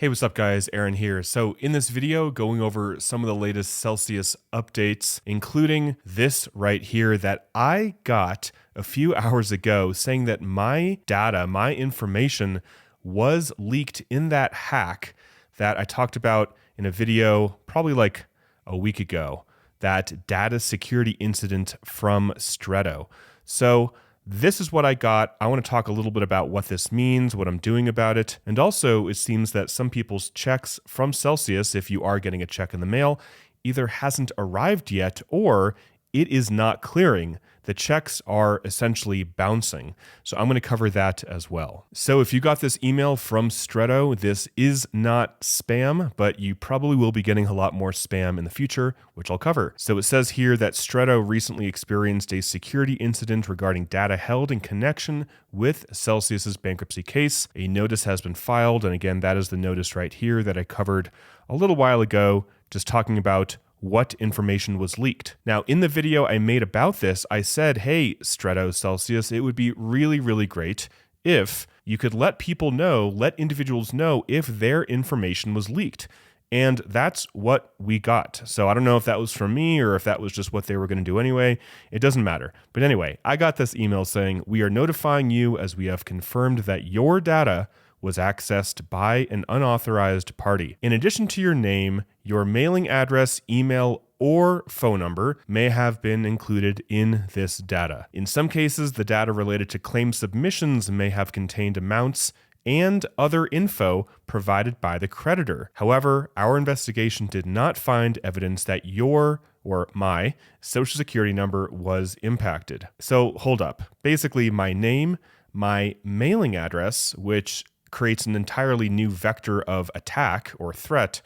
Hey, what's up guys? Aaron here. So in this video, going over some of the latest Celsius updates, including this right here that I got a few hours ago saying that my data, my information was leaked in that hack that I talked about in a video probably like a week ago, that data security incident from Stretto. So this is what I got. I want to talk a little bit about what this means, what I'm doing about it. And also, it seems that some people's checks from Celsius, if you are getting a check in the mail, either hasn't arrived yet or it is not clearing. The checks are essentially bouncing. So I'm going to cover that as well. So if you got this email from Stretto, this is not spam, but you probably will be getting a lot more spam in the future, which I'll cover. So it says here that Stretto recently experienced a security incident regarding data held in connection with Celsius's bankruptcy case. A notice has been filed. And again, that is the notice right here that I covered a little while ago, just talking about what information was leaked. Now, in the video I made about this, I said, hey, Stretto Celsius, it would be really, really great if you could let people know, let individuals know if their information was leaked. And that's what we got. So I don't know if that was from me or if that was just what they were going to do anyway. It doesn't matter. But anyway, I got this email saying, we are notifying you as we have confirmed that your data was accessed by an unauthorized party. In addition to your name, your mailing address, email, or phone number may have been included in this data. In some cases, the data related to claim submissions may have contained amounts and other info provided by the creditor. However, our investigation did not find evidence that your or my social security number was impacted. So hold up. Basically, my name, my mailing address, which creates an entirely new vector of attack or threat,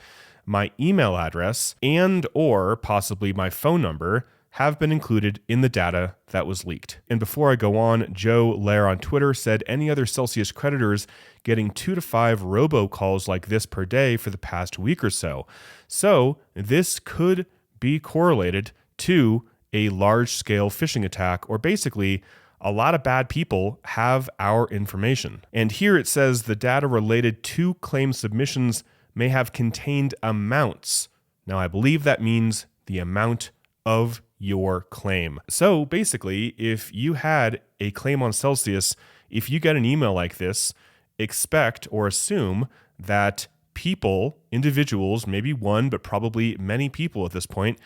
my email address, and or possibly my phone number have been included in the data that was leaked. And before I go on, Joe Lair on Twitter said any other Celsius creditors getting 2 to 5 robocalls like this per day for the past week or so. So this could be correlated to a large-scale phishing attack, or basically a lot of bad people have our information. And here it says the data related to claim submissions may have contained amounts. Now, I believe that means the amount of your claim. So basically, if you had a claim on Celsius, if you get an email like this, expect or assume that people, individuals, maybe one, but probably many people at this point,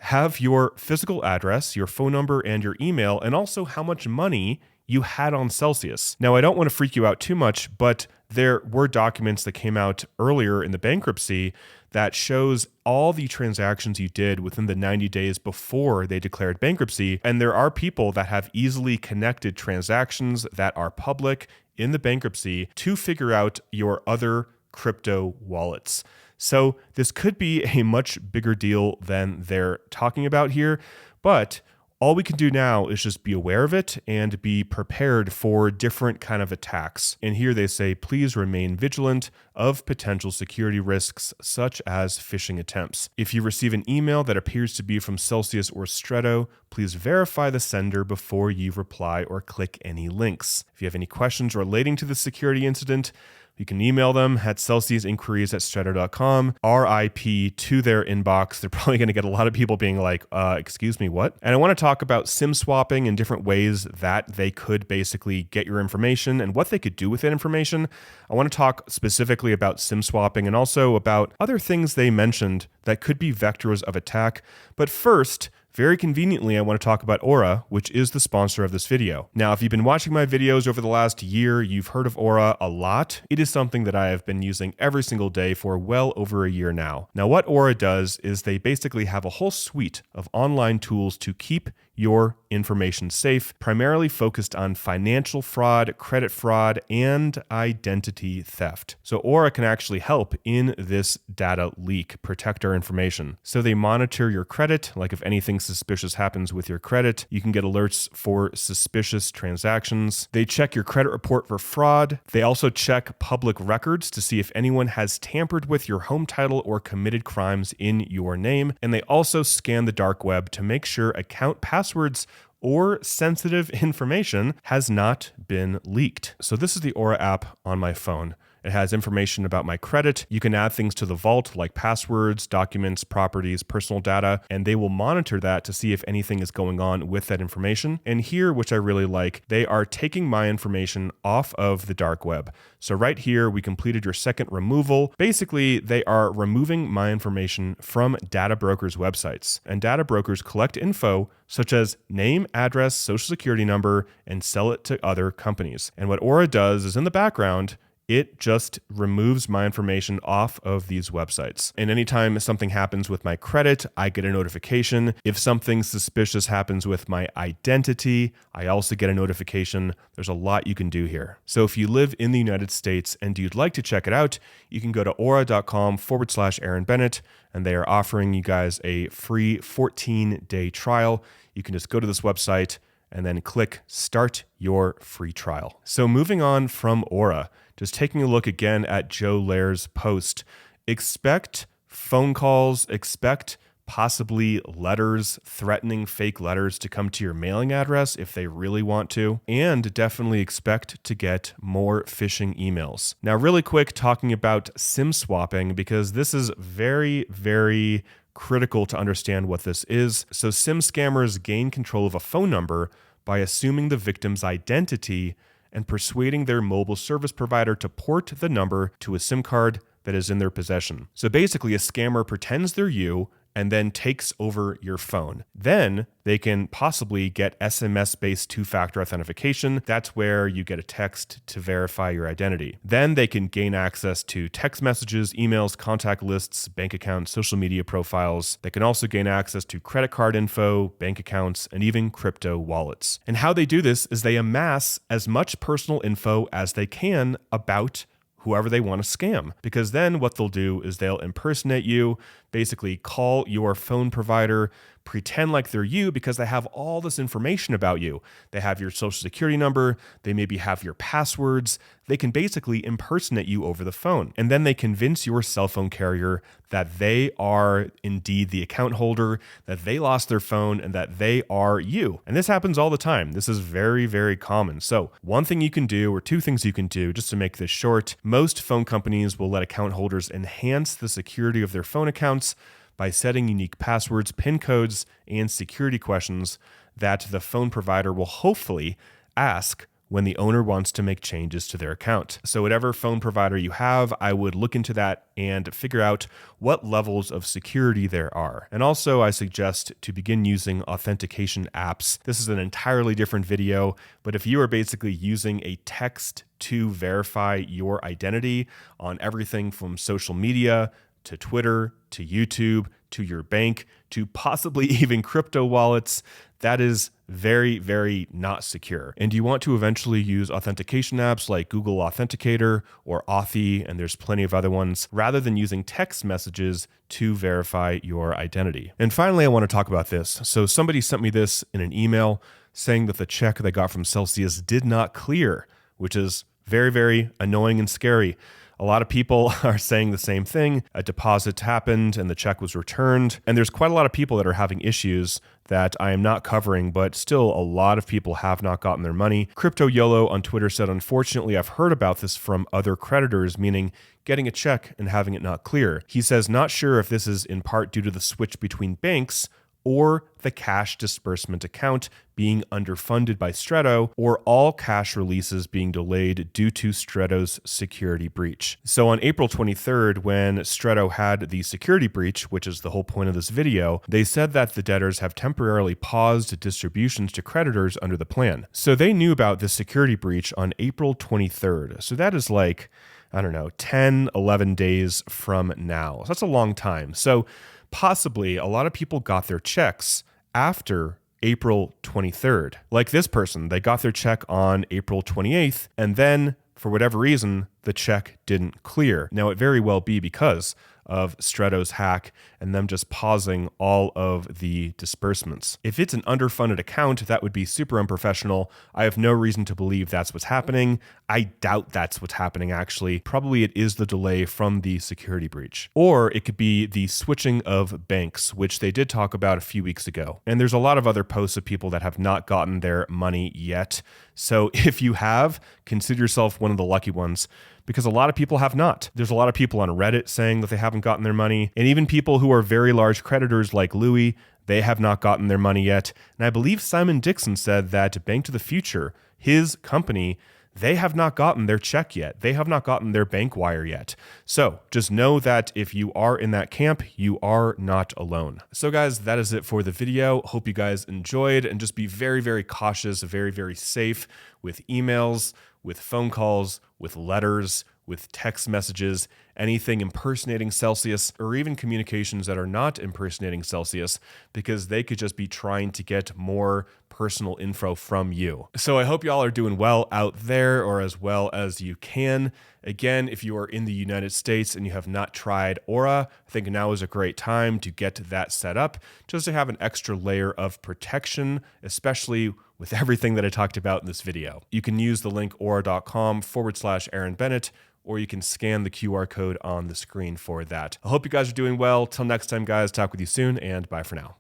have your physical address, your phone number, and your email, and also how much money you had on Celsius. Now, I don't want to freak you out too much, but there were documents that came out earlier in the bankruptcy that shows all the transactions you did within the 90 days before they declared bankruptcy. And there are people that have easily connected transactions that are public in the bankruptcy to figure out your other crypto wallets. So this could be a much bigger deal than they're talking about here, but all we can do now is just be aware of it and be prepared for different kind of attacks. And here they say, please remain vigilant of potential security risks such as phishing attempts. If you receive an email that appears to be from Celsius or Stretto, please verify the sender before you reply or click any links. If you have any questions relating to the security incident, you can email them at celsiusinquiries@stretto.com, RIP to their inbox. They're probably going to get a lot of people being like, excuse me, what? And I want to talk about SIM swapping and different ways that they could basically get your information and what they could do with that information. I want to talk specifically about SIM swapping and also about other things they mentioned that could be vectors of attack. But first, very conveniently, I want to talk about Aura, which is the sponsor of this video. Now, if you've been watching my videos over the last year, you've heard of Aura a lot. It is something that I have been using every single day for well over a year now. Now, what Aura does is they basically have a whole suite of online tools to keep your information safe, primarily focused on financial fraud, credit fraud, and identity theft. So Aura can actually help in this data leak, protect our information. So they monitor your credit, like if anything suspicious happens with your credit, you can get alerts for suspicious transactions. They check your credit report for fraud. They also check public records to see if anyone has tampered with your home title or committed crimes in your name. And they also scan the dark web to make sure account passwords or sensitive information has not been leaked. So this is the Aura app on my phone. It has information about my credit. You can add things to the vault like passwords, documents, properties, personal data, and they will monitor that to see if anything is going on with that information. And here, which I really like, they are taking my information off of the dark web. So right here, we completed your second removal. Basically, they are removing my information from data brokers' websites. And data brokers collect info such as name, address, social security number, and sell it to other companies. And what Aura does is in the background, it just removes my information off of these websites. And anytime something happens with my credit, I get a notification. If something suspicious happens with my identity, I also get a notification. There's a lot you can do here. So if you live in the United States and you'd like to check it out, you can go to aura.com/Aaron Bennett, and they are offering you guys a free 14-day trial. You can just go to this website and then click Start Your Free Trial. So moving on from Aura, just taking a look again at Joe Lair's post, expect phone calls, expect possibly letters, threatening fake letters to come to your mailing address if they really want to, and definitely expect to get more phishing emails. Now, really quick, talking about SIM swapping, because this is very, very critical to understand what this is. So SIM scammers gain control of a phone number by assuming the victim's identity and persuading their mobile service provider to port the number to a SIM card that is in their possession. So basically, a scammer pretends they're you and then takes over your phone. Then they can possibly get SMS-based two-factor authentication. That's where you get a text to verify your identity. Then they can gain access to text messages, emails, contact lists, bank accounts, social media profiles. They can also gain access to credit card info, bank accounts, and even crypto wallets. And how they do this is they amass as much personal info as they can about whoever they want to scam, because then what they'll do is they'll impersonate you, basically call your phone provider, pretend like they're you because they have all this information about you. They have your social security number, they maybe have your passwords. They can basically impersonate you over the phone. And then they convince your cell phone carrier that they are indeed the account holder, that they lost their phone, and that they are you. And this happens all the time. This is very, very common. So one thing you can do, or two things you can do, just to make this short, most phone companies will let account holders enhance the security of their phone accounts by setting unique passwords, PIN codes, and security questions that the phone provider will hopefully ask when the owner wants to make changes to their account. So whatever phone provider you have, I would look into that and figure out what levels of security there are. And also, I suggest to begin using authentication apps. This is an entirely different video, but if you are basically using a text to verify your identity on everything from social media to Twitter, to YouTube, to your bank, to possibly even crypto wallets, that is very, very not secure. And you want to eventually use authentication apps like Google Authenticator or Authy, and there's plenty of other ones, rather than using text messages to verify your identity. And finally, I want to talk about this. So somebody sent me this in an email saying that the check they got from Celsius did not clear, which is very, very annoying and scary. A lot of people are saying the same thing. A deposit happened and the check was returned. And there's quite a lot of people that are having issues that I am not covering, but still a lot of people have not gotten their money. Crypto YOLO on Twitter said, unfortunately, I've heard about this from other creditors, meaning getting a check and having it not clear. He says, not sure if this is in part due to the switch between banks or the cash disbursement account being underfunded by Stretto, or all cash releases being delayed due to Stretto's security breach. So on April 23rd, when Stretto had the security breach, which is the whole point of this video, they said that the debtors have temporarily paused distributions to creditors under the plan. So they knew about this security breach on April 23rd. So that is like, I don't know, 10, 11 days from now. So that's a long time. So possibly a lot of people got their checks after April 23rd. Like this person, they got their check on April 28th, and then for whatever reason, the check didn't clear. Now, it very well be because of Stretto's hack and them just pausing all of the disbursements. If it's an underfunded account, that would be super unprofessional. I have no reason to believe that's what's happening. I doubt that's what's happening, actually. Probably it is the delay from the security breach. Or it could be the switching of banks, which they did talk about a few weeks ago. And there's a lot of other posts of people that have not gotten their money yet. So if you have, consider yourself one of the lucky ones. because a lot of people have not. There's a lot of people on Reddit saying that they haven't gotten their money, and even people who are very large creditors like Louis, they have not gotten their money yet. And I believe Simon Dixon said that Bank to the Future, his company, they have not gotten their check yet. They have not gotten their bank wire yet. So just know that if you are in that camp, you are not alone. So guys, that is it for the video. Hope you guys enjoyed, and just be very, very cautious, very, very safe with emails, with phone calls, with letters, with text messages, anything impersonating Celsius, or even communications that are not impersonating Celsius, because they could just be trying to get more personal info from you. So I hope y'all are doing well out there, or as well as you can. Again, if you are in the United States and you have not tried Aura, I think now is a great time to get that set up, just to have an extra layer of protection, especially with everything that I talked about in this video. You can use the link aura.com/Aaron Bennett, or you can scan the QR code on the screen for that. I hope you guys are doing well. Till next time, guys, talk with you soon, and bye for now.